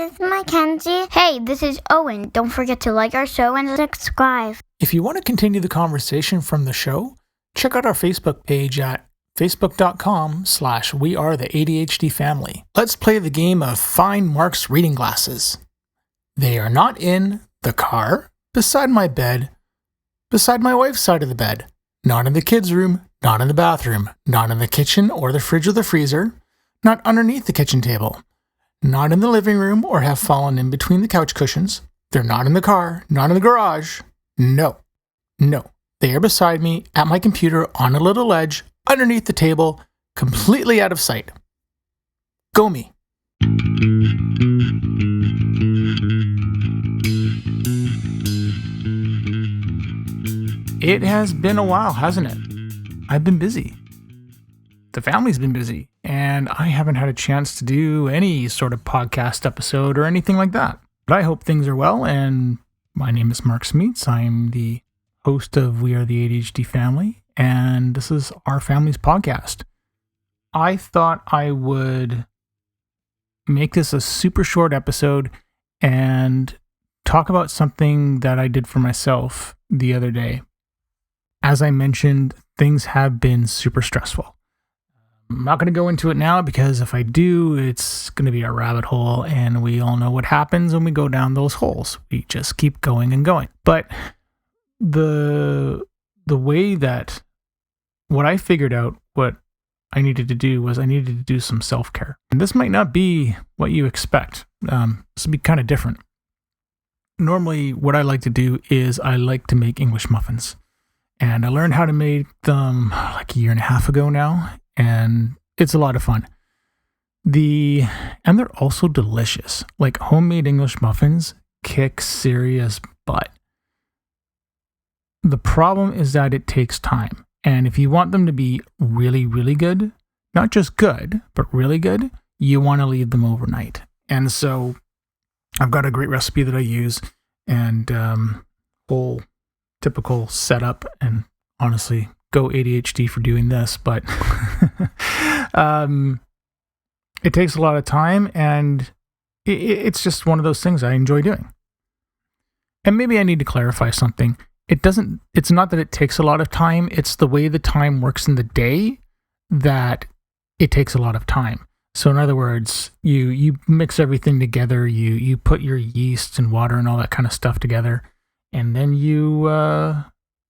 this is Mackenzie. Hey, this is Owen. Don't forget to like our show and subscribe. If you want to continue the conversation from the show, check out our Facebook page at facebook.com/wearetheadhdfamily. Let's play the game of Find Mark's reading glasses. They are not in the car, beside my bed, beside my wife's side of the bed, not in the kids' room, not in the bathroom, not in the kitchen or the fridge or the freezer, not underneath the kitchen table, not in the living room or have fallen in between the couch cushions. They're not in the car, not in the garage. No. They are beside me at my computer on a little ledge underneath the table, completely out of sight. Go me. It has been a while, hasn't it? I've been busy. The family's been busy, and I haven't had a chance to do any sort of podcast episode or anything like that. But I hope things are well, and my name is Mark Smeets. I'm the host of We Are the ADHD Family, and this is our family's podcast. I thought I would make this a super short episode and talk about something that I did for myself the other day. As I mentioned, things have been super stressful. I'm not going to go into it now because if I do, it's going to be a rabbit hole, and we all know what happens when we go down those holes. We just keep going and going. But the way that what I figured out what I needed to do was I needed to do some self-care. And this might not be what you expect. This will be kind of different. Normally, what I like to do is I like to make English muffins. And I learned how to make them like a year and a half ago now. And it's a lot of fun. And they're also delicious. Like homemade English muffins kick serious butt. The problem is that it takes time. And if you want them to be really, really good, not just good, but really good, you want to leave them overnight. And so I've got a great recipe that I use and whole typical setup, and honestly, go ADHD for doing this, but it takes a lot of time, and it's just one of those things I enjoy doing. And maybe I need to clarify something. It's not that it takes a lot of time, it's the way the time works in the day that it takes a lot of time. So in other words, you mix everything together, you put your yeast and water and all that kind of stuff together, and then you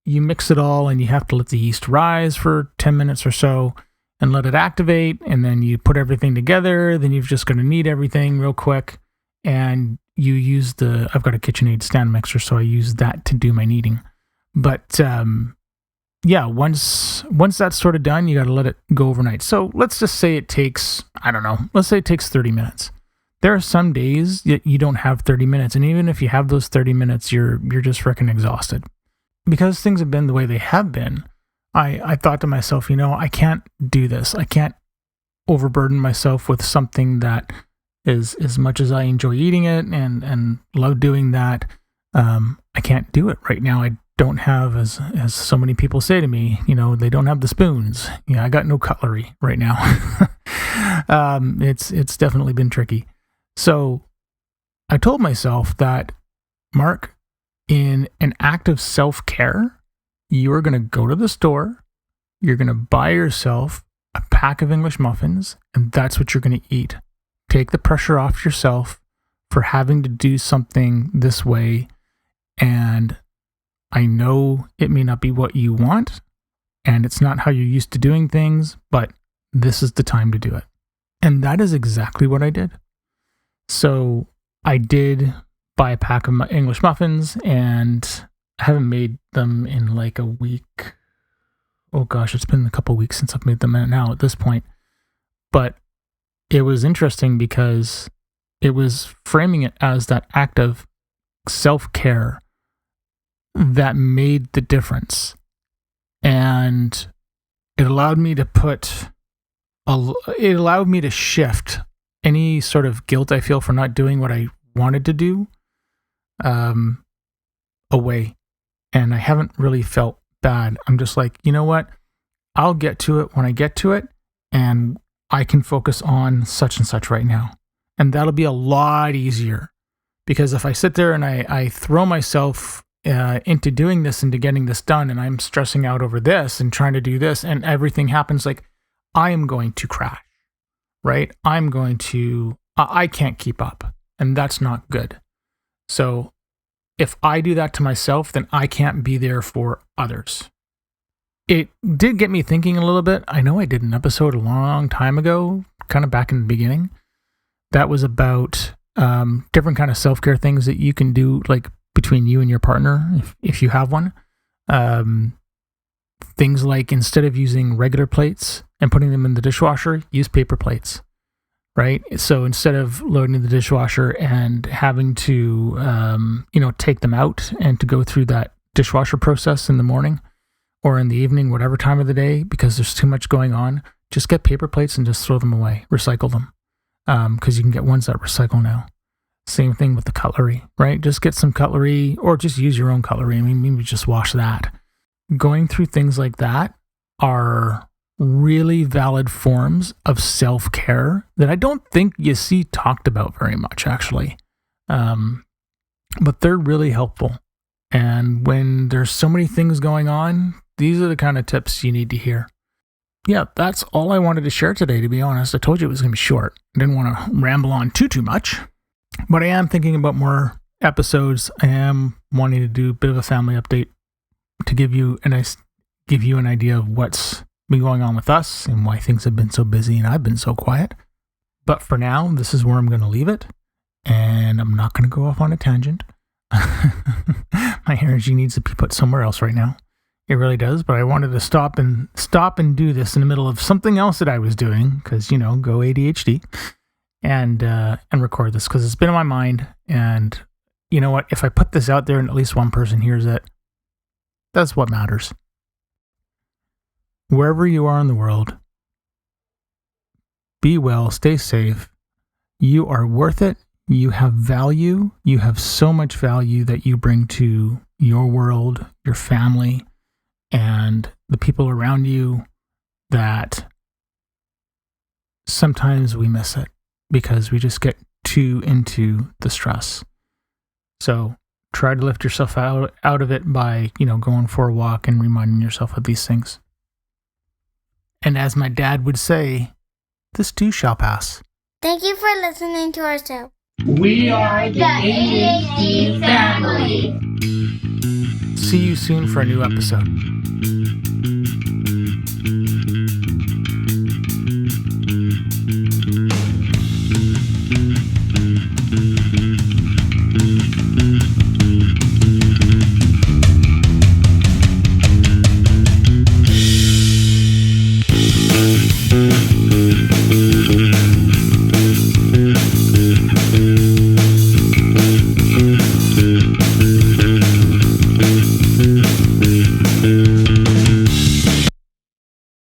mix it all, and you have to let the yeast rise for 10 minutes or so and let it activate, and then you put everything together, then you've just got to knead everything real quick, and you use I've got a KitchenAid stand mixer, so I use that to do my kneading. But once that's sort of done, you got to let it go overnight. So let's just say it takes, let's say it takes 30 minutes. There are some days that you don't have 30 minutes, and even if you have those 30 minutes, you're just freaking exhausted. Because things have been the way they have been, I thought to myself, I can't do this. I can't overburden myself with something that is, as much as I enjoy eating it and love doing that, I can't do it right now. I don't have, as so many people say to me, they don't have the spoons. I got no cutlery right now. It's definitely been tricky. So I told myself that, Mark, in an act of self-care, you are going to go to the store, you're going to buy yourself a pack of English muffins, and that's what you're going to eat. Take the pressure off yourself for having to do something this way. And I know it may not be what you want, and it's not how you're used to doing things, but this is the time to do it. And that is exactly what I did. So I did buy a pack of English muffins, and I haven't made them in like a week. Oh gosh, it's been a couple weeks since I've made them now at this point. But it was interesting because it was framing it as that act of self-care that made the difference. And it allowed me to shift any sort of guilt I feel for not doing what I wanted to do away. And I haven't really felt bad. I'm just like, you know what? I'll get to it when I get to it, and I can focus on such and such right now. And that'll be a lot easier, because if I sit there and I throw myself into doing this, into getting this done, and I'm stressing out over this and trying to do this, and everything happens, like, I am going to crash, right? I can't keep up, and that's not good. So if I do that to myself, then I can't be there for others. It did get me thinking a little bit. I know I did an episode a long time ago, kind of back in the beginning, that was about different kind of self-care things that you can do, like between you and your partner, if you have one. Things like, instead of using regular plates and putting them in the dishwasher, use paper plates, right? So instead of loading the dishwasher and having to, take them out and to go through that dishwasher process in the morning or in the evening, whatever time of the day, because there's too much going on, just get paper plates and just throw them away, recycle them. Because you can get ones that recycle now. Same thing with the cutlery, right? Just get some cutlery, or just use your own cutlery. I mean, maybe just wash that. Going through things like that are really valid forms of self-care that I don't think you see talked about very much, actually. But they're really helpful. And when there's so many things going on, these are the kind of tips you need to hear. Yeah, that's all I wanted to share today, to be honest. I told you it was going to be short. I didn't want to ramble on too much. But I am thinking about more episodes. I am wanting to do a bit of a family update to give you an idea of what's been going on with us and why things have been so busy and I've been so quiet. But for now, this is where I'm going to leave it. And I'm not going to go off on a tangent. My energy needs to be put somewhere else right now. It really does, but I wanted to stop and do this in the middle of something else that I was doing, because, go ADHD, and record this, because it's been on my mind. And you know what? If I put this out there and at least one person hears it, that's what matters. Wherever you are in the world, be well, stay safe. You are worth it. You have value. You have so much value that you bring to your world, your family, and the people around you, that sometimes we miss it because we just get too into the stress. So try to lift yourself out of it by, going for a walk and reminding yourself of these things. And as my dad would say, this too shall pass. Thank you for listening to our show. We are the ADHD family. See you soon for a new episode.